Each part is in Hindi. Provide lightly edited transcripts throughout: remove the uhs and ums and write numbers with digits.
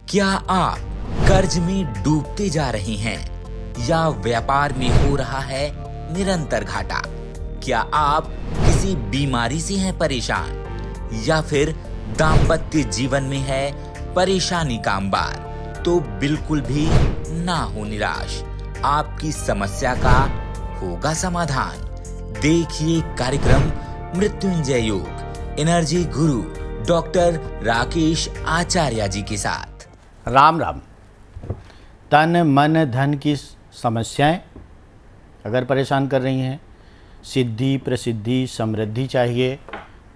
क्या आप कर्ज में डूबते जा रहे हैं या व्यापार में हो रहा है निरंतर घाटा? क्या आप किसी बीमारी से हैं परेशान या फिर दाम्पत्य जीवन में है परेशानी का अंबार? तो बिल्कुल भी ना हो निराश, आपकी समस्या का होगा समाधान। देखिए कार्यक्रम मृत्युंजय योग एनर्जी गुरु डॉक्टर राकेश आचार्य जी के साथ। राम राम। तन मन धन की समस्याएं अगर परेशान कर रही हैं, सिद्धि प्रसिद्धि समृद्धि चाहिए,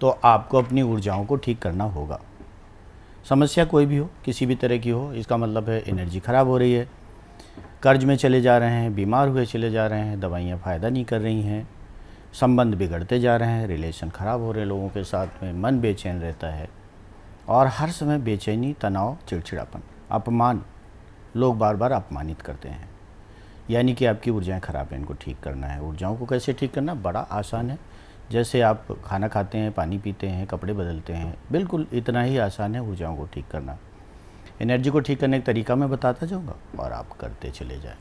तो आपको अपनी ऊर्जाओं को ठीक करना होगा। समस्या कोई भी हो, किसी भी तरह की हो, इसका मतलब है एनर्जी ख़राब हो रही है, कर्ज में चले जा रहे हैं, बीमार हुए चले जा रहे हैं, दवाइयाँ फ़ायदा नहीं कर रही हैं, संबंध बिगड़ते जा रहे हैं, रिलेशन ख़राब हो रहे हैं लोगों के साथ में, मन बेचैन रहता है और हर समय बेचैनी, तनाव, चिड़चिड़ापन, अपमान, लोग बार बार अपमानित करते हैं, यानी कि आपकी ऊर्जाएं ख़राब हैं। इनको ठीक करना है। ऊर्जाओं को कैसे ठीक करना? बड़ा आसान है। जैसे आप खाना खाते हैं, पानी पीते हैं, कपड़े बदलते हैं, बिल्कुल इतना ही आसान है ऊर्जाओं को ठीक करना। एनर्जी को ठीक करने का तरीका मैं बताता जाऊँगा और आप करते चले जाएँ।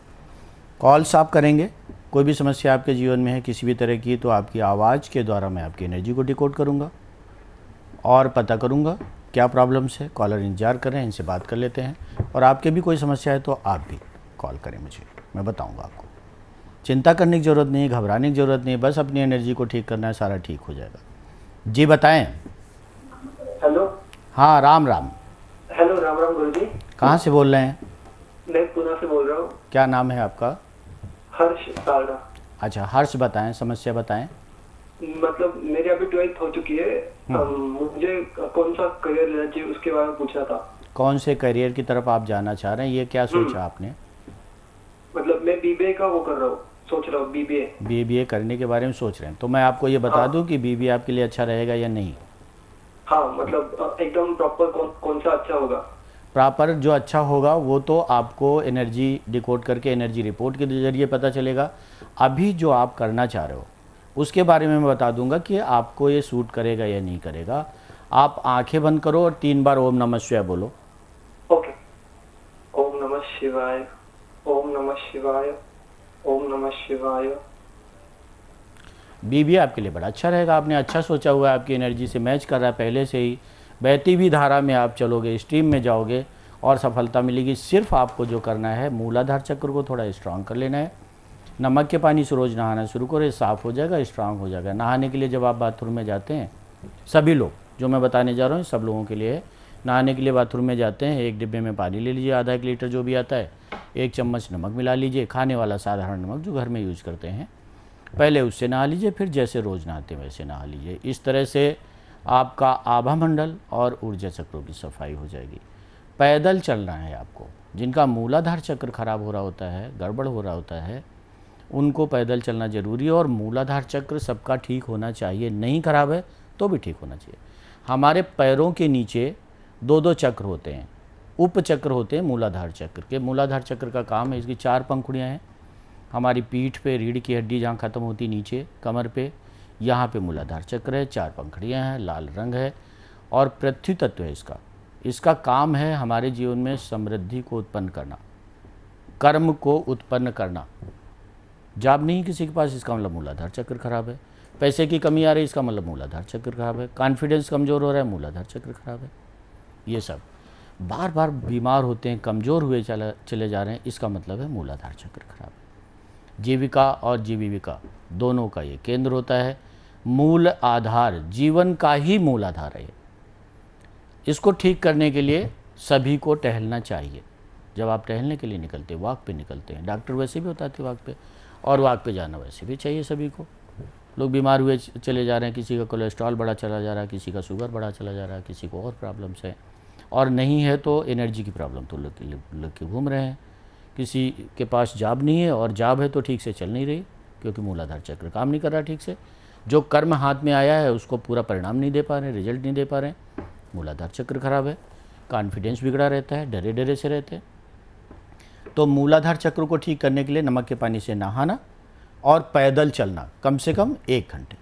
कॉल्स आप करेंगे, कोई भी समस्या आपके जीवन में है किसी भी तरह की, तो आपकी आवाज़ के द्वारा मैं आपकी एनर्जी को डिकोड करूँगा और पता करूँगा क्या प्रॉब्लम्स है। कॉलर इंतजार करें, इनसे बात कर लेते हैं। और आपके भी कोई समस्या है तो आप भी कॉल करें मुझे, मैं बताऊंगा आपको। चिंता करने की ज़रूरत नहीं है, घबराने की ज़रूरत नहीं है, बस अपनी एनर्जी को ठीक करना है, सारा ठीक हो जाएगा। जी बताएं। हेलो। हाँ, राम राम। हेलो, राम राम गुरु जी। कहाँ से बोल रहे हैं? मैं पुणे से बोल रहा हूँ। क्या नाम है आपका? हर्ष सालरा। अच्छा हर्ष, बताएं, समस्या बताएं। मतलब मेरी अभी 12th हो चुकी है, मुझे कौन सा करियर लेना चाहिए उसके बारे में पूछना था। कौन से करियर की तरफ आप जाना चाह रहे हैं, ये क्या सोचा आपने? मतलब मैं बीबीए का वो कर रहा हूँ, सोच रहा हूँ बीबीए करने के बारे में सोच रहे हैं, तो मैं आपको ये बता दूं कि बीबीए आपके लिए अच्छा रहेगा या नहीं। हाँ, मतलब एकदम प्रॉपर कौन सा अच्छा होगा? प्रॉपर जो अच्छा होगा वो तो आपको एनर्जी डिकोड करके एनर्जी रिपोर्ट के जरिए पता चलेगा। अभी जो आप करना चाह रहे हो उसके बारे में मैं बता दूंगा कि आपको ये सूट करेगा या नहीं करेगा। आप आंखें बंद करो और 3 बार ओम नमः शिवाय बोलो। ओके। ओम नमः शिवाय, ओम नमः शिवाय, ओम नमः शिवाय। बीबीए आपके लिए बड़ा अच्छा रहेगा, आपने अच्छा सोचा हुआ है, आपकी एनर्जी से मैच कर रहा है पहले से ही। बहती हुई धारा में आप चलोगे, स्ट्रीम में जाओगे और सफलता मिलेगी। सिर्फ आपको जो करना है, मूलाधार चक्र को थोड़ा स्ट्रांग कर लेना है। नमक के पानी से रोज़ नहाना शुरू करें, साफ़ हो जाएगा, स्ट्रांग हो जाएगा। नहाने के लिए जब आप बाथरूम में जाते हैं, सभी लोग जो मैं बताने जा रहा हूँ सब लोगों के लिए है। नहाने के लिए बाथरूम में जाते हैं, एक डिब्बे में पानी ले लीजिए, आधा 1 लीटर जो भी आता है, 1 चम्मच नमक मिला लीजिए, खाने वाला साधारण नमक जो घर में यूज़ करते हैं, पहले उससे नहा लीजिए, फिर जैसे रोज़ नहाते हैं वैसे नहा लीजिए। इस तरह से आपका आभा मंडल और ऊर्जा चक्रों की सफाई हो जाएगी। पैदल चलना है आपको। जिनका मूलाधार चक्र खराब हो रहा होता है, गड़बड़ हो रहा होता है, उनको पैदल चलना ज़रूरी है। और मूलाधार चक्र सबका ठीक होना चाहिए, नहीं खराब है तो भी ठीक होना चाहिए। हमारे पैरों के नीचे 2-2 चक्र होते हैं, उपचक्र होते हैं मूलाधार चक्र के। मूलाधार चक्र का काम है, इसकी 4 पंखुड़ियाँ हैं। हमारी पीठ पे, रीढ़ की हड्डी जहाँ ख़त्म होती नीचे कमर पे, यहाँ पे मूलाधार चक्र है, 4 पंखुड़ियाँ हैं, लाल रंग है और पृथ्वी तत्व है इसका। इसका काम है हमारे जीवन में समृद्धि को उत्पन्न करना, कर्म को उत्पन्न करना। जॉब नहीं किसी के पास, इसका मतलब मूलाधार चक्र खराब है। पैसे की कमी आ रही है, इसका मतलब मूलाधार चक्र खराब है। कॉन्फिडेंस कमज़ोर हो रहा है, मूलाधार चक्र खराब है। ये सब बार बार बीमार होते हैं, कमज़ोर हुए चले जा रहे हैं, इसका मतलब है मूलाधार चक्र खराब है। जीविका और जीविका दोनों का ये केंद्र होता है। मूल आधार, जीवन का ही मूल आधार है। इसको ठीक करने के लिए सभी को टहलना चाहिए। जब आप टहलने के लिए निकलते, वॉक पे निकलते हैं, डॉक्टर वैसे भी बताते वॉक पे, और वॉक पे जाना वैसे भी चाहिए सभी को। लोग बीमार हुए चले जा रहे हैं, किसी का कोलेस्ट्रॉल बढ़ा चला जा रहा है, किसी का शुगर बढ़ा चला जा रहा है, किसी को और प्रॉब्लम्स है, और नहीं है तो एनर्जी की प्रॉब्लम तो लग के घूम रहे हैं। किसी के पास जॉब नहीं है और जॉब है तो ठीक से चल नहीं रही, क्योंकि मूलाधार चक्र काम नहीं कर रहा ठीक से। जो कर्म हाथ में आया है उसको पूरा परिणाम नहीं दे पा रहे, रिजल्ट नहीं दे पा रहे, मूलाधार चक्र खराब है। कॉन्फिडेंस बिगड़ा रहता है, डरे डरे से रहते हैं। तो मूलाधार चक्र को ठीक करने के लिए नमक के पानी से नहाना और पैदल चलना कम से कम 1 घंटे,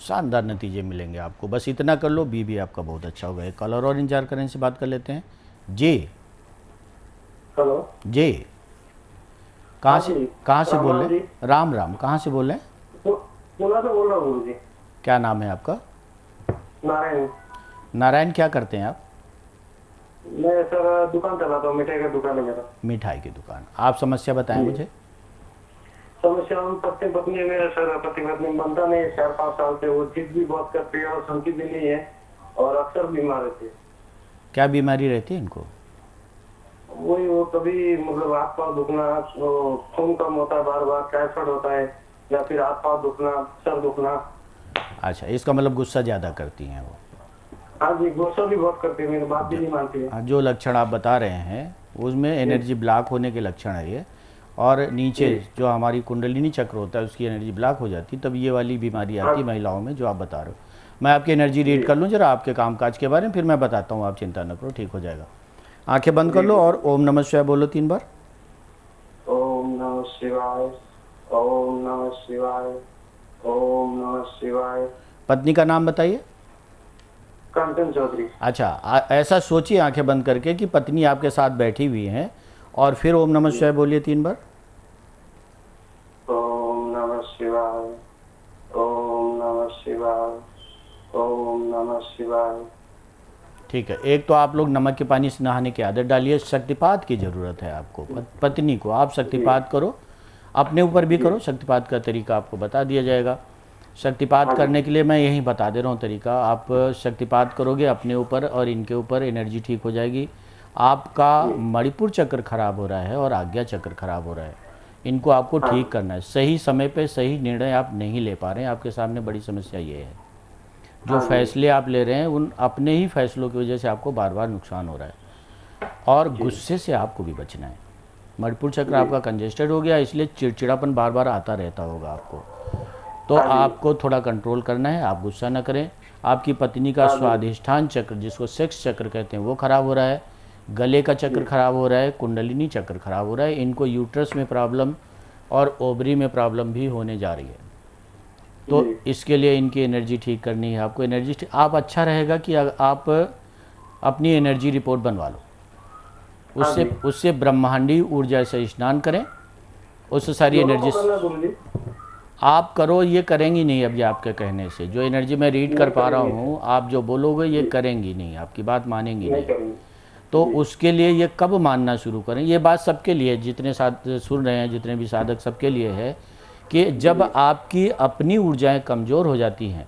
शानदार नतीजे मिलेंगे आपको। बस इतना कर लो, बीबी आपका बहुत अच्छा होगा। एक कॉलर और इंतजार करें, से बात कर लेते हैं। जी हेलो। जी, कहाँ हाँ से जी, कहाँ से राम बोल राम रहे हैं? राम राम, कहाँ से बोल रहे हैं? पुणे से बोल रहा हूँ गुरु जी। क्या नाम है आपका? नारायण। नारायण, क्या करते हैं आप? मैं सर दुकान चलाता हूँ, मिठाई का दुकान है मेरा। मिठाई की दुकान। आप समस्या बताएं मुझे। समस्या हम पत्नी पत्नी में सर, पति पत्नी में बनता नहीं है 4-5 साल से। वो जिद भी बहुत करती है और सुनती भी नहीं है और अक्सर बीमार रहती है। क्या बीमारी रहती है इनको? वही वो कभी मतलब हाथ पाँव दुखना, वो खून कम होता है, बार बार टाइफाइड होता है, या फिर हाथ पाँव दुखना, सर दुखना। अच्छा, इसका मतलब गुस्सा ज़्यादा करती हैं वो। हाँ जी, गुस्सा भी बहुत करती है, मेरी बात भी नहीं मानती है। हाँ, जो लक्षण आप बता रहे हैं उसमें एनर्जी ब्लॉक होने के लक्षण है ये। और नीचे जो हमारी कुंडलिनी चक्र होता है उसकी एनर्जी ब्लॉक हो जाती है, तब ये वाली बीमारी आती है महिलाओं में जो आप बता रहे हो। मैं आपकी एनर्जी रीड कर लूँ जरा आपके कामकाज के बारे में, फिर मैं बताता हूँ। आप चिंता न करो, ठीक हो जाएगा। आंखें बंद कर लो और ओम नमः शिवाय बोलो 3 बार। ओम नमः शिवाय, ओम नमः शिवाय, ओम नमः शिवाय। पत्नी का नाम बताइए। कंचन चौधरी। अच्छा, ऐसा सोचिए आंखें बंद करके कि पत्नी आपके साथ बैठी हुई हैं, और फिर ओम नमः शिवाय बोलिए 3 बार। ओम नमः शिवाय, ओम नमः शिवाय, ओम नमः शिवाय। ठीक है, एक तो आप लोग नमक के पानी से नहाने की आदत डालिए। शक्तिपात की ज़रूरत है आपको। पत्नी को आप शक्तिपात करो, अपने ऊपर भी करो। शक्तिपात का तरीका आपको बता दिया जाएगा। शक्तिपात करने के लिए मैं यही बता दे रहा हूँ तरीका। आप शक्तिपात करोगे अपने ऊपर और इनके ऊपर, एनर्जी ठीक हो जाएगी। आपका मणिपुर चक्र खराब हो रहा है और आज्ञा चक्र खराब हो रहा है, इनको आपको ठीक करना है। सही समय पे सही निर्णय आप नहीं ले पा रहे हैं। आपके सामने बड़ी समस्या ये है, जो फैसले आप ले रहे हैं उन अपने ही फैसलों की वजह से आपको बार बार नुकसान हो रहा है। और गुस्से से आपको भी बचना है। मणिपुर चक्र आपका कंजेस्टेड हो गया, इसलिए चिड़चिड़ापन बार बार आता रहता होगा आपको। तो आपको थोड़ा कंट्रोल करना है, आप गुस्सा न करें। आपकी पत्नी का स्वाधिष्ठान चक्र, जिसको सेक्स चक्र कहते हैं, वो खराब हो रहा है। गले का चक्र खराब हो रहा है, कुंडलिनी चक्र खराब हो रहा है। इनको यूट्रस में प्रॉब्लम और ओवरी में प्रॉब्लम भी होने जा रही है। तो इसके लिए इनकी एनर्जी ठीक करनी है आपको। एनर्जी आप अच्छा रहेगा कि आप अपनी एनर्जी रिपोर्ट बनवा लो। उससे ब्रह्मांडी ऊर्जा से स्नान करें। उससे सारी एनर्जी आप करो। ये करेंगी नहीं अब, ये आपके कहने से जो एनर्जी मैं रीड कर पा रहा हूँ, आप जो बोलोगे ये करेंगी नहीं, आपकी बात मानेंगी नहीं। तो उसके लिए ये कब मानना शुरू करें? ये बात सबके लिए, जितने सुन रहे हैं, जितने भी साधक, सबके लिए है कि जब आपकी अपनी ऊर्जाएं कमज़ोर हो जाती हैं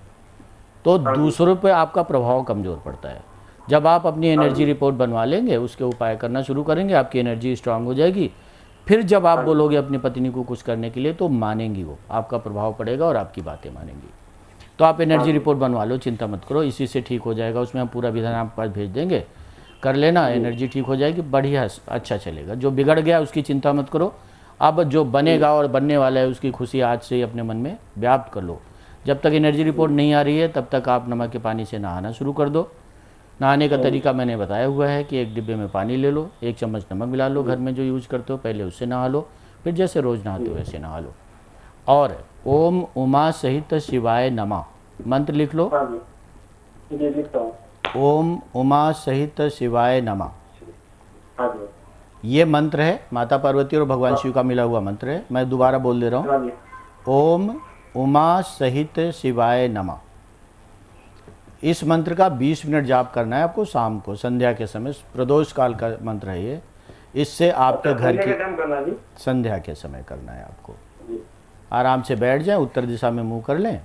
तो दूसरों पे आपका प्रभाव कमज़ोर पड़ता है। जब आप अपनी एनर्जी रिपोर्ट बनवा लेंगे, उसके उपाय करना शुरू करेंगे, आपकी एनर्जी स्ट्रांग हो जाएगी। फिर जब आप बोलोगे अपनी पत्नी को कुछ करने के लिए, तो मानेंगी वो, आपका प्रभाव पड़ेगा और आपकी बातें मानेंगी। तो आप एनर्जी रिपोर्ट बनवा लो, चिंता मत करो, इसी से ठीक हो जाएगा। उसमें हम पूरा विधान आपके पास भेज देंगे, कर लेना, एनर्जी ठीक हो जाएगी, बढ़िया अच्छा चलेगा। जो बिगड़ गया उसकी चिंता मत करो। अब जो बनेगा और बनने वाला है उसकी खुशी आज से ही अपने मन में व्याप्त कर लो। जब तक एनर्जी रिपोर्ट नहीं आ रही है तब तक आप नमक के पानी से नहाना शुरू कर दो। नहाने का तरीका मैंने बताया हुआ है कि एक डिब्बे में पानी ले लो, 1 चम्मच नमक मिला लो, घर में जो यूज करते हो पहले उससे नहा लो, फिर जैसे रोज़ नहाते हो वैसे नहा लो। और ओम उमा सहित शिवाय नमः मंत्र लिख लो। ओम उमा सहित शिवाय नमः, ये मंत्र है, माता पार्वती और भगवान शिव का मिला हुआ मंत्र है। मैं दोबारा बोल दे रहा हूँ, ओम उमा सहित शिवाय नमः। इस मंत्र का 20 मिनट जाप करना है आपको, शाम को संध्या के समय, प्रदोष काल का मंत्र है ये। इससे आपके घर की संध्या के समय करना है आपको। आराम से बैठ जाएं, उत्तर दिशा में मुंह कर लें,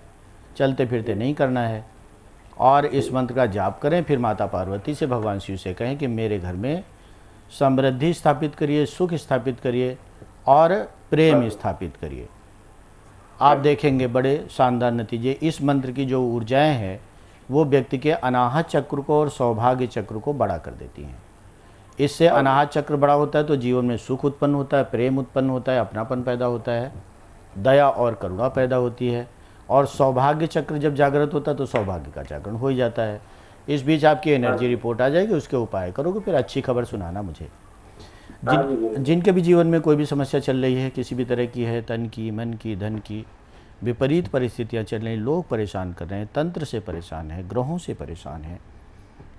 चलते फिरते नहीं करना है। और इस मंत्र का जाप करें। फिर माता पार्वती से, भगवान शिव से कहें कि मेरे घर में समृद्धि स्थापित करिए, सुख स्थापित करिए और प्रेम स्थापित करिए। आप देखेंगे बड़े शानदार नतीजे। इस मंत्र की जो ऊर्जाएं हैं वो व्यक्ति के अनाहत चक्र को और सौभाग्य चक्र को बड़ा कर देती हैं। इससे अनाहत चक्र बड़ा होता है तो जीवन में सुख उत्पन्न होता है, प्रेम उत्पन्न होता है, अपनापन पैदा होता है, दया और करुणा पैदा होती है। और सौभाग्य चक्र जब जागृत होता है तो सौभाग्य का जागरण हो ही जाता है। इस बीच आपकी एनर्जी रिपोर्ट आ जाएगी, उसके उपाय करोगे, फिर अच्छी खबर सुनाना मुझे। जिनके भी जीवन में कोई भी समस्या चल रही है, किसी भी तरह की है, तन की, मन की, धन की, विपरीत परिस्थितियां चल रही, लोग परेशान कर रहे हैं, तंत्र से परेशान है, ग्रहों से परेशान है,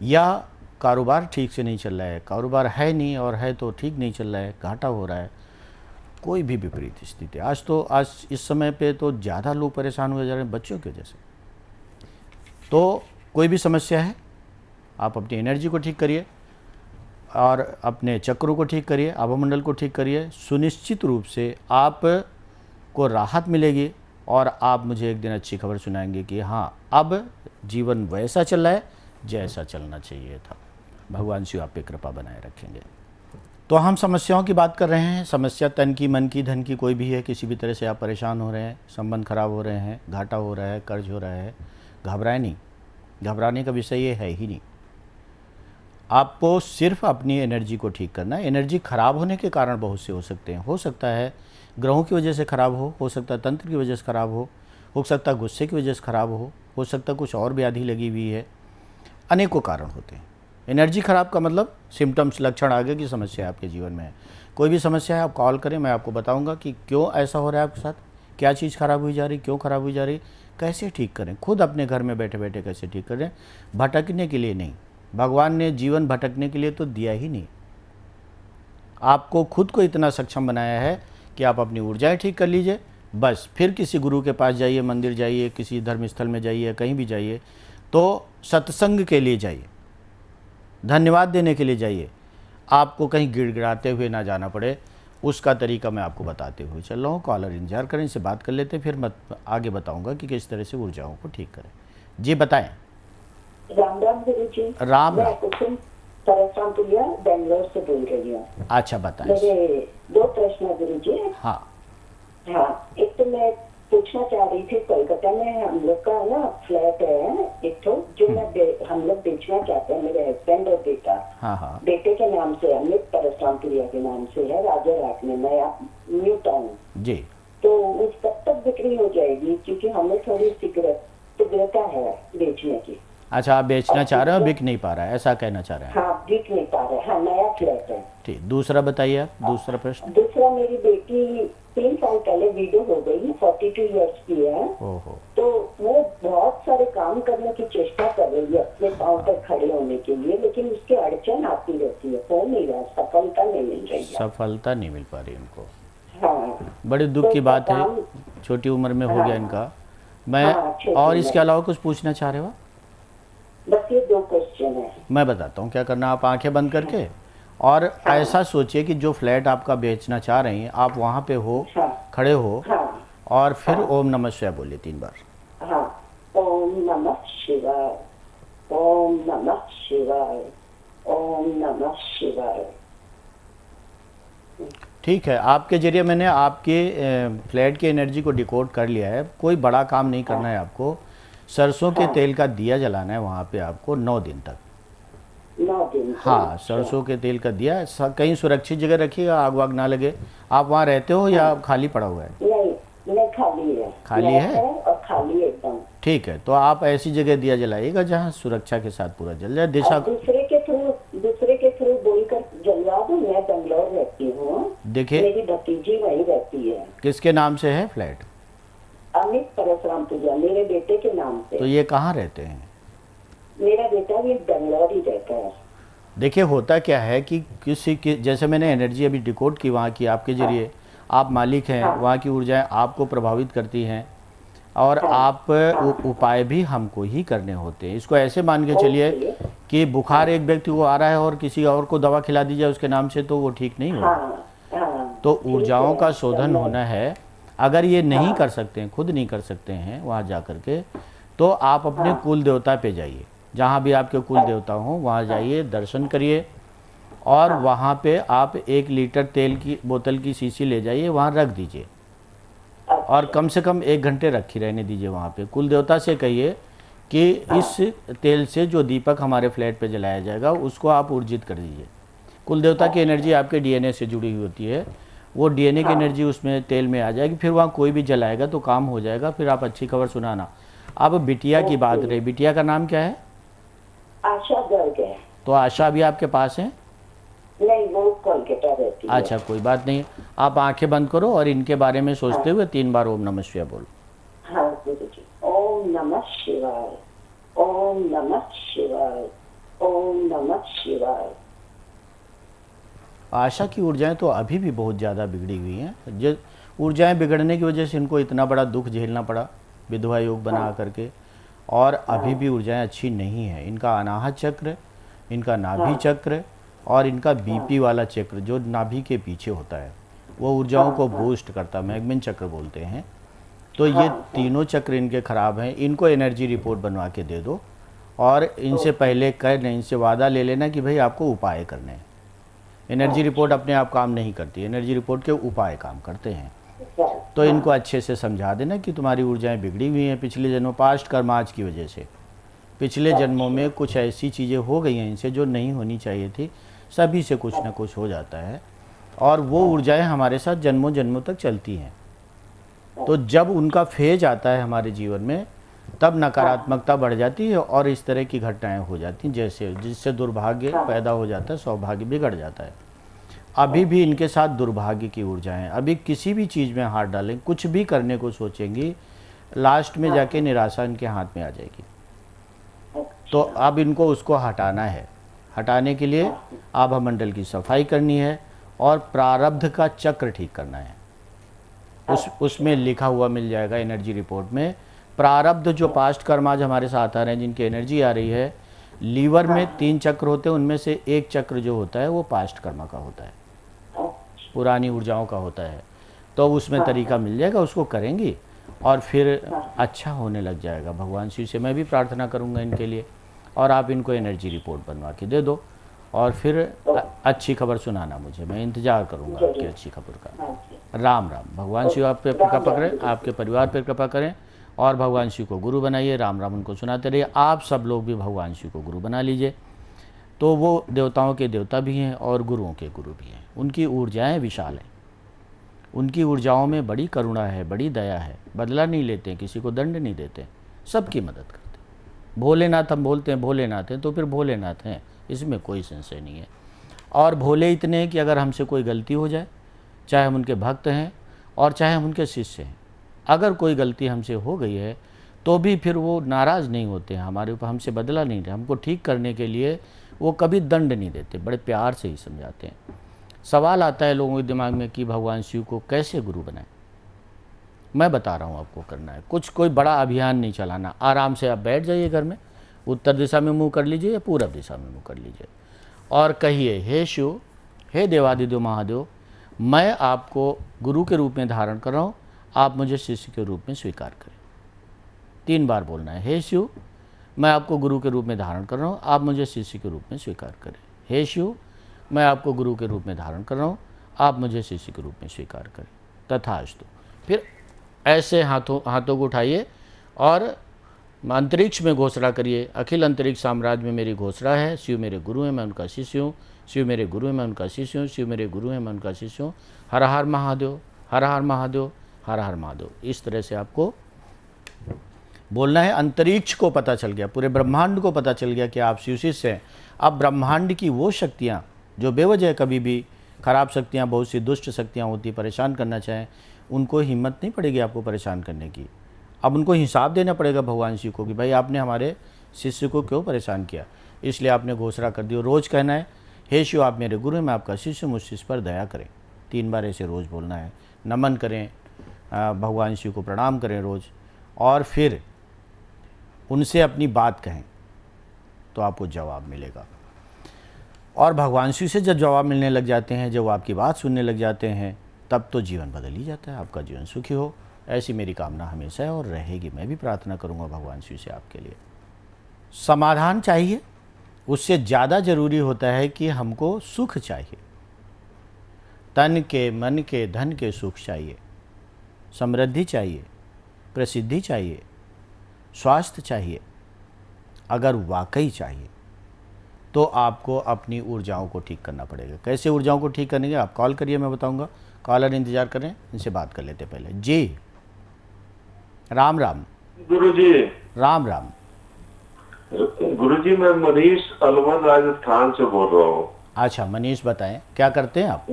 या कारोबार ठीक से नहीं चल रहा है, कारोबार है नहीं और है तो ठीक नहीं चल रहा है, घाटा हो रहा है, कोई भी विपरीत स्थिति। आज इस समय पे तो ज़्यादा लोग परेशान हुए जा रहे हैं बच्चों की वजह से। तो कोई भी समस्या है, आप अपनी एनर्जी को ठीक करिए और अपने चक्रों को ठीक करिए, आभामंडल को ठीक करिए। सुनिश्चित रूप से आप को राहत मिलेगी और आप मुझे एक दिन अच्छी खबर सुनाएंगे कि हाँ, अब जीवन वैसा चल रहा है जैसा चलना चाहिए था। भगवान शिव आप पे कृपा बनाए रखेंगे। तो हम समस्याओं की बात कर रहे हैं। समस्या तन की, मन की, धन की कोई भी है, किसी भी तरह से आप परेशान हो रहे हैं, संबंध खराब हो रहे हैं, घाटा हो रहा है, कर्ज हो रहा है, घबराए नहीं, घबराने का विषय ये है ही नहीं। आपको सिर्फ अपनी एनर्जी को ठीक करना है। एनर्जी खराब होने के कारण बहुत से हो सकते हैं। हो सकता है ग्रहों की वजह से खराब हो सकता है तंत्र की वजह से खराब हो सकता है गुस्से की वजह से खराब हो सकता है कुछ और व्याधि लगी हुई है, अनेकों कारण होते हैं। एनर्जी खराब का मतलब सिम्टम्स, लक्षण आगे की समस्या आपके जीवन में है। कोई भी समस्या है आप कॉल करें, मैं आपको बताऊंगा कि क्यों ऐसा हो रहा है आपके साथ, क्या चीज़ खराब हुई जा रही, क्यों खराब हुई जा रही, कैसे ठीक करें। खुद अपने घर में बैठे बैठे कैसे ठीक करें, भटकने के लिए नहीं। भगवान ने जीवन भटकने के लिए तो दिया ही नहीं। आपको खुद को इतना सक्षम बनाया है कि आप अपनी ऊर्जाएं ठीक कर लीजिए, बस फिर किसी गुरु के पास जाइए, मंदिर जाइए, किसी धर्म स्थल में जाइए, कहीं भी जाइए तो सत्संग के लिए जाइए, धन्यवाद देने के लिए जाइए। आपको कहीं गिड़गिड़ाते हुए ना जाना पड़े, उसका तरीका मैं आपको बताते हुए चल रहा हूँ। कॉलर इंतजार करें, इनसे बात कर लेते हैं, फिर मैं आगे बताऊँगा कि किस तरह से ऊर्जाओं को ठीक करें। जी बताएँ। राम राम गुरु जी। राम मैं राम। कुसुम परसरामपुरिया बेंगलोर से बोल रही हूँ। अच्छा बताएं। मेरे दो प्रश्न है गुरु जी। हाँ हाँ, एक तो मैं पूछना चाह रही थी, कोलकाता में हम लोग का ना फ्लैट है एक तो, जो हम लोग बेचना चाहते हैं, मेरे हस्बैंड और बेटा। हाँ हाँ बेटे के नाम से, अमित परसरामपुरिया के नाम से है, राजाराट में, नया न्यू टाउन जी। तो उस कब तक बिक्री हो जाएगी, क्योंकि हमें थोड़ी शीघ्रता है बेचने की। अच्छा, आप बेचना चाह रहे हो, बिक नहीं पा रहा है, ऐसा कहना चाह रहे हैं। हाँ, बिक नहीं पा रहा है। हाँ, नया फ्लैट है। ठीक, दूसरा बताइए आप, दूसरा प्रश्न। दूसरा, मेरी बेटी 3 साल पहले विडो हो गई, 42 इयर्स की है। ओहो। तो वो बहुत सारे काम करने की चेष्टा कर रही है अपने पांव पर खड़े होने के लिए, लेकिन उसकी अड़चन आती रहती है, हो नहीं रहा, सफलता नहीं मिल रही है। सफलता नहीं मिल पा रही उनको। हाँ, बड़े दुख तो की बात है, काम- छोटी उम्र में हो हाँ। गया इनका। मैं हाँ, छोटी और उम्र। इसके अलावा कुछ पूछना चाह रहे हो? बस ये 2 क्वेश्चन है। मैं बताता हूँ क्या करना। आप आंखें बंद करके और ऐसा सोचिए कि जो फ्लैट आपका बेचना चाह रही हैं, आप वहाँ पे हो, हाँ। खड़े हो, हाँ और फिर ओम नमः शिवाय बोलिए 3 बार। हाँ, ओम नमः शिवाय, ओम नमः शिवाय, ओम नमः शिवाय। ठीक है, आपके जरिए मैंने आपके फ्लैट की एनर्जी को डिकोड कर लिया है। कोई बड़ा काम नहीं करना है आपको। सरसों के तेल का दिया जलाना है वहाँ पे आपको 9 दिन तक। 9 दिन। हाँ, सरसों के तेल का दिया कहीं सुरक्षित जगह रखिएगा, आग वाग ना लगे। आप वहाँ रहते हो या खाली पड़ा हुआ है? नहीं, खाली है। खाली है? और खाली एकदम। ठीक है, तो आप ऐसी जगह दिया जलाइएगा जहाँ सुरक्षा के साथ पूरा जल जाए। दिशा दूसरे के थ्रू बोलकर जलवा दूं। मैं बेंगलोर रहती हूँ, देखिए, मेरी भतीजी वहीं रहती है। किसके नाम से है फ्लैट? अमित परसरामपुरिया, मेरे बेटे के नाम से। तो ये कहाँ रहते हैं? मेरा बेटा भी बेंगलोर ही रहता है। देखिए, होता क्या है कि किसी की, जैसे मैंने एनर्जी अभी डिकोड की वहाँ की आपके जरिए, आप मालिक हैं, वहाँ की ऊर्जाएं आपको प्रभावित करती हैं और आप उपाय भी हमको ही करने होते हैं। इसको ऐसे मान के चलिए कि बुखार एक व्यक्ति को आ रहा है और किसी और को दवा खिला दी जाए उसके नाम से, तो वो ठीक नहीं होगा। तो ऊर्जाओं का शोधन होना है। अगर ये नहीं कर सकते हैं, खुद नहीं कर सकते हैं वहाँ जा कर के, तो आप अपने कुल देवता पे जाइए, जहाँ भी आपके कुल देवता हों वहाँ जाइए, दर्शन करिए और वहाँ पे आप 1 लीटर तेल की बोतल की शीशी ले जाइए, वहाँ रख दीजिए और कम से कम 1 घंटे रखी रहने दीजिए वहाँ पे। कुल देवता से कहिए कि इस तेल से जो दीपक हमारे फ्लैट पे जलाया जाएगा उसको आप ऊर्जित कर दीजिए। कुल देवता की एनर्जी आपके डीएनए से जुड़ी हुई होती है, वो डीएनए की एनर्जी उसमें तेल में आ जाएगी, फिर वहाँ कोई भी जलाएगा तो काम हो जाएगा। फिर आप अच्छी खबर सुनाना। अब बिटिया की बात रही, बिटिया का नाम क्या है? आशा गर्ग है। तो आशा भी आपके पास है? नहीं, वो कोलकाता रहती है। अच्छा, कोई बात नहीं। आप आंखें बंद करो और इनके बारे में सोचते हुए 3 बार ओम नमः शिवाय बोलो। हाँ गुरु जी। ओम नमः शिवाय, ओम नमः शिवाय, ओम नमः शिवाय। आशा की ऊर्जाएं तो अभी भी बहुत ज़्यादा बिगड़ी हुई हैं। जो ऊर्जाएं बिगड़ने की वजह से इनको इतना बड़ा दुख झेलना पड़ा विधवा योग बना करके, और अभी भी ऊर्जाएं अच्छी नहीं है। इनका अनाहत चक्र, इनका नाभि चक्र और इनका बीपी वाला चक्र जो नाभि के पीछे होता है वो ऊर्जाओं को बूस्ट करता है, मैग्मिन चक्र बोलते हैं। तो ये तीनों चक्र इनके ख़राब हैं। इनको एनर्जी रिपोर्ट बनवा के दे दो और इनसे पहले कर लें, इनसे वादा ले लेना कि भाई आपको उपाय करने हैं। एनर्जी रिपोर्ट अपने आप काम नहीं करती, एनर्जी रिपोर्ट के उपाय काम करते हैं। तो इनको अच्छे से समझा देना कि तुम्हारी ऊर्जाएं बिगड़ी हुई हैं पिछले जन्मों, पास्ट कर्माज की वजह से। पिछले जन्मों में कुछ ऐसी चीज़ें हो गई हैं इनसे जो नहीं होनी चाहिए थी। सभी से कुछ ना कुछ हो जाता है और वो ऊर्जाएं हमारे साथ जन्मों जन्मों तक चलती हैं। तो जब उनका फेज आता है हमारे जीवन में तब नकारात्मकता बढ़ जाती है और इस तरह की घटनाएं हो जाती हैं, जैसे जिससे दुर्भाग्य पैदा हो जाता है, सौभाग्य बिगड़ जाता है। अभी भी इनके साथ दुर्भाग्य की ऊर्जाएं हैं। अभी किसी भी चीज़ में हाथ डालें, कुछ भी करने को सोचेंगी, लास्ट में जाके निराशा इनके हाथ में आ जाएगी। तो अब इनको उसको हटाना है। हटाने के लिए आभा मंडल की सफाई करनी है और प्रारब्ध का चक्र ठीक करना है। उसमें लिखा हुआ मिल जाएगा एनर्जी रिपोर्ट में। प्रारब्ध जो पास्ट कर्म आज हमारे साथ आ रहे हैं, जिनकी एनर्जी आ रही है, लीवर में 3 चक्र होते हैं, उनमें से एक चक्र जो होता है वो पास्ट कर्म का होता है, पुरानी ऊर्जाओं का होता है। तो उसमें तरीका मिल जाएगा, उसको करेंगी और फिर अच्छा होने लग जाएगा। भगवान शिव से मैं भी प्रार्थना करूंगा इनके लिए, और आप इनको एनर्जी रिपोर्ट बनवा के दे दो और फिर अच्छी खबर सुनाना मुझे, मैं इंतज़ार करूंगा आपकी अच्छी खबर का। राम राम। भगवान शिव आप पे कृपा करें, आपके परिवार पर कृपा करें और भगवान शिव को गुरु बनाइए। राम राम उनको सुनाते रहिए। आप सब लोग भी भगवान शिव को गुरु बना लीजिए। तो वो देवताओं के देवता भी हैं और गुरुओं के गुरु भी हैं। उनकी ऊर्जाएं विशाल हैं, उनकी ऊर्जाओं में बड़ी करुणा है, बड़ी दया है। बदला नहीं लेते, किसी को दंड नहीं देते, सबकी मदद करते हैं। भोलेनाथ हम बोलते हैं, भोलेनाथ हैं तो फिर भोलेनाथ हैं, इसमें कोई संशय नहीं है। और भोले इतने हैं कि अगर हमसे कोई गलती हो जाए, चाहे हम उनके भक्त हैं और चाहे हम उनके शिष्य हैं, अगर कोई गलती हमसे हो गई है तो भी फिर वो नाराज़ नहीं होते हैं हमारे ऊपर, हमसे बदला नहीं लेते। हमको ठीक करने के लिए वो कभी दंड नहीं देते, बड़े प्यार से ही समझाते हैं। सवाल आता है लोगों के दिमाग में कि भगवान शिव को कैसे गुरु बनाएं। मैं बता रहा हूँ आपको करना है। कुछ कोई बड़ा अभियान नहीं चलाना। आराम से आप बैठ जाइए घर में, उत्तर दिशा में मुँह कर लीजिए या पूरब दिशा में मुँह कर लीजिए और कहिए, हे शिव, हे देवादिदेव महादेव, मैं आपको गुरु के रूप में धारण कर रहा हूँ, आप मुझे शिष्य के रूप में स्वीकार करें। 3 बार बोलना है। हे शिव, मैं आपको गुरु के रूप में धारण कर रहा हूँ, आप मुझे शिष्य के रूप में स्वीकार करें। हे शिव, मैं आपको गुरु के रूप में धारण कर रहा हूँ, आप मुझे शिष्य के रूप में स्वीकार करें। तथास्तु। फिर ऐसे हाथों को उठाइए और अंतरिक्ष में घोषणा करिए, अखिल अंतरिक्ष साम्राज्य में मेरी घोषणा है, शिव मेरे गुरु हैं, मैं उनका शिष्य हूँ। शिव मेरे गुरु हैं, मैं उनका शिष्य हूँ। शिव मेरे गुरु हैं, मैं उनका शिष्य हूँ। हर हर महादेव, हर हर महादेव, हर हर महादेव। इस तरह से आपको बोलना है। अंतरिक्ष को पता चल गया, पूरे ब्रह्मांड को पता चल गया कि आप शिव शिष्य हैं। अब ब्रह्मांड की वो शक्तियाँ जो बेवजह कभी भी खराब शक्तियाँ, बहुत सी दुष्ट शक्तियाँ होती, परेशान करना चाहें, उनको हिम्मत नहीं पड़ेगी आपको परेशान करने की। अब उनको हिसाब देना पड़ेगा भगवान शिव को कि भाई आपने हमारे शिष्य को क्यों परेशान किया, इसलिए आपने घोषणा कर दी। और रोज़ कहना है, हे शिव आप मेरे गुरु हैं, मैं आपका शिष्य, मुझ शिष्य पर दया करें। 3 बार ऐसे रोज़ बोलना है। नमन करें, भगवान शिव को प्रणाम करें रोज़, और फिर उनसे अपनी बात कहें तो आपको जवाब मिलेगा। और भगवान शिव से जब जवाब मिलने लग जाते हैं, जब वो आपकी बात सुनने लग जाते हैं, तब तो जीवन बदल ही जाता है। आपका जीवन सुखी हो, ऐसी मेरी कामना हमेशा है और रहेगी। मैं भी प्रार्थना करूंगा भगवान शिव से आपके लिए। समाधान चाहिए, उससे ज़्यादा ज़रूरी होता है कि हमको सुख चाहिए। तन के, मन के, धन के सुख चाहिए, समृद्धि चाहिए, प्रसिद्धि चाहिए, स्वास्थ्य चाहिए। अगर वाकई चाहिए तो आपको अपनी ऊर्जाओं को ठीक करना पड़ेगा। कैसे ऊर्जाओं को ठीक करने के, आप कॉल करिए, मैं बताऊंगा। कॉलर इंतजार करें, इनसे बात कर लेते पहले। जी राम राम। गुरुजी राम राम। गुरुजी मैं मनीष अलवर राजस्थान से बोल रहा हूँ। अच्छा मनीष, बताएं क्या करते हैं आप?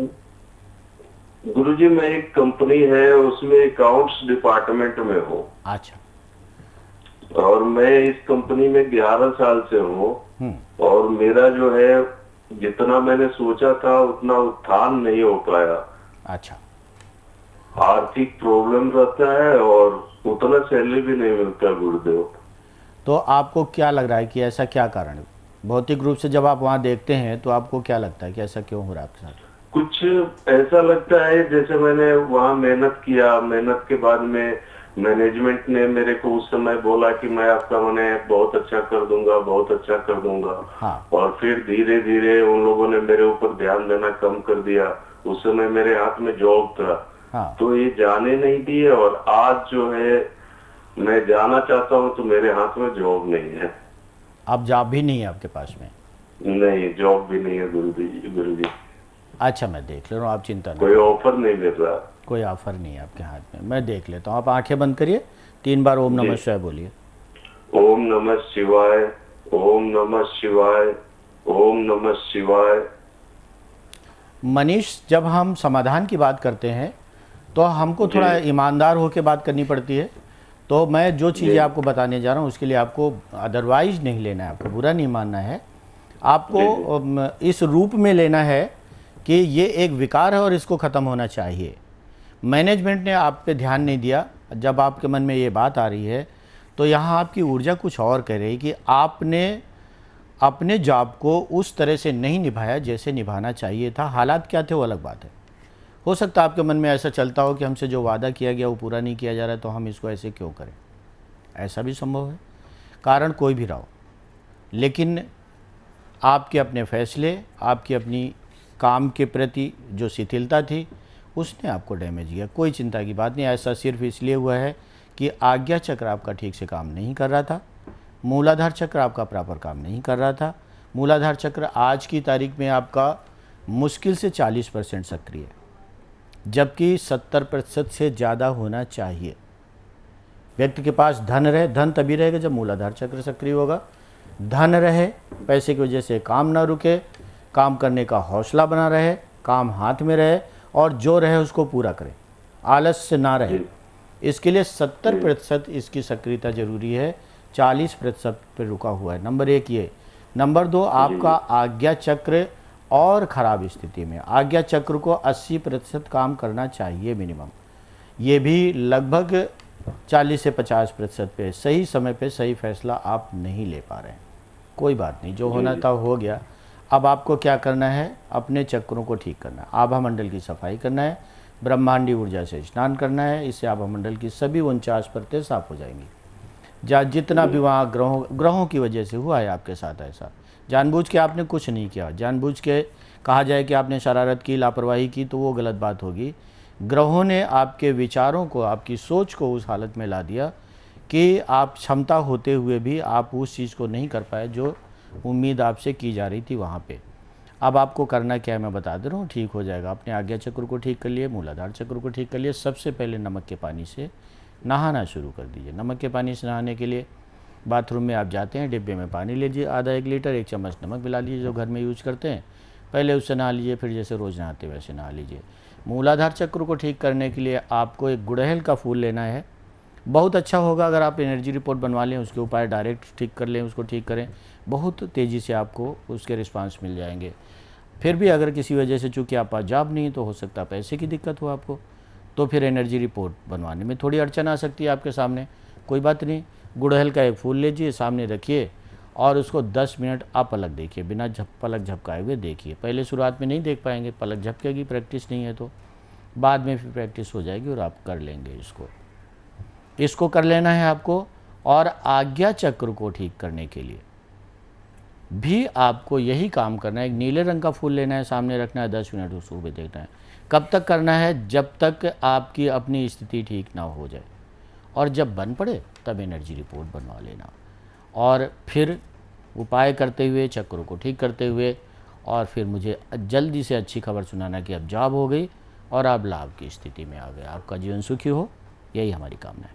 गुरुजी मैं एक कंपनी है उसमें अकाउंट्स डिपार्टमेंट में हूँ। अच्छा। और मैं इस कंपनी में 11 साल से हूँ। और मेरा जो है जितना मैंने सोचा था उतना उत्थान नहीं हो पाया। अच्छा, आर्थिक प्रॉब्लम रहता है और उतना सैलरी भी नहीं मिलता गुरुदेव। तो आपको क्या लग रहा है कि ऐसा क्या कारण है? भौतिक रूप से जब आप वहाँ देखते हैं तो आपको क्या लगता है कि ऐसा क्यों हो रहा है आपके साथ? कुछ ऐसा लगता है जैसे मैंने वहाँ मेहनत किया, मेहनत के बाद में मैनेजमेंट ने मेरे को उस समय बोला कि मैं आपका मैंने बहुत अच्छा कर दूंगा, बहुत अच्छा कर दूंगा। हाँ। और फिर धीरे धीरे उन लोगों ने मेरे ऊपर ध्यान देना कम कर दिया। उस समय मेरे हाथ में जॉब था, हाँ। तो ये जाने नहीं दिए। और आज जो है मैं जाना चाहता हूँ तो मेरे हाथ में जॉब नहीं है। अब जॉब भी नहीं है आपके पास में? नहीं, जॉब भी नहीं है गुरु जी। अच्छा, मैं देख ले रहा हूँ, आप चिंता नहीं कोई ऑफर नहीं मिल रहा। कोई ऑफर नहीं है आपके हाथ में, मैं देख लेता हूँ। आप आंखें बंद करिए, 3 बार ओम नमः शिवाय बोलिए। ओम नमः शिवाय, ओम नमः शिवाय, ओम नमः शिवाय। मनीष, जब हम समाधान की बात करते हैं तो हमको थोड़ा ईमानदार होकर बात करनी पड़ती है। तो मैं जो चीज़ें आपको बताने जा रहा हूँ उसके लिए आपको अदरवाइज नहीं लेना है, आपको बुरा नहीं मानना है। आपको इस रूप में लेना है कि ये एक विकार है और इसको ख़त्म होना चाहिए। मैनेजमेंट ने आप पे ध्यान नहीं दिया। जब आपके मन में ये बात आ रही है तो यहाँ आपकी ऊर्जा कुछ और कह रही है कि आपने अपने जॉब को उस तरह से नहीं निभाया जैसे निभाना चाहिए था। हालात क्या थे वो अलग बात है। हो सकता है आपके मन में ऐसा चलता हो कि हमसे जो वादा किया गया वो पूरा नहीं किया जा रहा है, तो हम इसको ऐसे क्यों करें। ऐसा भी संभव है, कारण कोई भी रहा हो। लेकिन आपके अपने फैसले, आपकी अपनी काम के प्रति जो शिथिलता थी, उसने आपको डैमेज किया। कोई चिंता की बात नहीं। ऐसा सिर्फ इसलिए हुआ है कि आज्ञा चक्र आपका ठीक से काम नहीं कर रहा था, मूलाधार चक्र आपका प्रॉपर काम नहीं कर रहा था। मूलाधार चक्र आज की तारीख में आपका मुश्किल से 40% सक्रिय है, जबकि 70% से ज़्यादा होना चाहिए। व्यक्ति के पास धन रहे, धन तभी रहेगा जब मूलाधार चक्र सक्रिय होगा। धन रहे, पैसे की वजह से काम ना रुके, काम करने का हौसला बना रहे, काम हाथ में रहे और जो रहे उसको पूरा करें, आलस से ना रहे। इसके लिए 70% इसकी सक्रियता जरूरी है, 40% पर रुका हुआ है। नंबर 1 ये। नंबर 2, आपका आज्ञा चक्र और ख़राब स्थिति में। आज्ञा चक्र को 80% काम करना चाहिए मिनिमम। ये भी लगभग 40 से 50% पे, सही समय पे सही फैसला आप नहीं ले पा रहे हैं। कोई बात नहीं, जो होना था हो गया। अब आपको क्या करना है, अपने चक्रों को ठीक करना है, आभा मंडल की सफाई करना है, ब्रह्मांडी ऊर्जा से स्नान करना है। इससे आभा मंडल की सभी 49 परतें साफ हो जाएंगी। जितना भी वहाँ ग्रहों की वजह से हुआ है आपके साथ ऐसा, जानबूझ के आपने कुछ नहीं किया। जानबूझ के कहा जाए कि आपने शरारत की, लापरवाही की, तो वो गलत बात होगी। ग्रहों ने आपके विचारों को, आपकी सोच को उस हालत में ला दिया कि आप क्षमता होते हुए भी आप उस चीज़ को नहीं कर पाए जो उम्मीद आपसे की जा रही थी वहाँ पे। अब आपको करना क्या है मैं बता दे रहा हूँ, ठीक हो जाएगा। अपने आज्ञा चक्र को ठीक कर लिए, मूलाधार चक्र को ठीक कर लिए। सबसे पहले नमक के पानी से नहाना शुरू कर दीजिए। नमक के पानी से नहाने के लिए बाथरूम में आप जाते हैं, डिब्बे में पानी लीजिए, आधा 1 लीटर, 1 चम्मच नमक मिला लीजिए जो घर में यूज करते हैं। पहले उससे नहा लीजिए, फिर जैसे रोज़ नहाते वैसे नहा लीजिए। मूलाधार चक्र को ठीक करने के लिए आपको एक गुड़हल का फूल लेना है। बहुत अच्छा होगा अगर आप एनर्जी रिपोर्ट बनवा लें, उसके उपाय डायरेक्ट ठीक कर लें, उसको ठीक करें, बहुत तेज़ी से आपको उसके रिस्पांस मिल जाएंगे। फिर भी अगर किसी वजह से चूँकि आप पास जॉब नहीं, तो हो सकता है पैसे की दिक्कत हो आपको, तो फिर एनर्जी रिपोर्ट बनवाने में थोड़ी अड़चन आ सकती है आपके सामने। कोई बात नहीं, गुड़हल का एक फूल लीजिए, सामने रखिए और उसको 10 मिनट आप पलक देखिए, बिना पलक झपकाए हुए देखिए। पहले शुरुआत में नहीं देख पाएंगे, पलक झपकेगी, प्रैक्टिस नहीं है तो बाद में फिर प्रैक्टिस हो जाएगी और आप कर लेंगे। इसको कर लेना है आपको। और आज्ञा चक्र को ठीक करने के लिए भी आपको यही काम करना है। एक नीले रंग का फूल लेना है, सामने रखना है, 10 मिनट उसको भी देखना है। कब तक करना है? जब तक आपकी अपनी स्थिति ठीक ना हो जाए, और जब बन पड़े तब एनर्जी रिपोर्ट बनवा लेना। और फिर उपाय करते हुए, चक्रों को ठीक करते हुए, और फिर मुझे जल्दी से अच्छी खबर सुनाना कि अब जॉब हो गई और आप लाभ की स्थिति में आ गए। आपका जीवन सुखी हो, यही हमारी कामना है।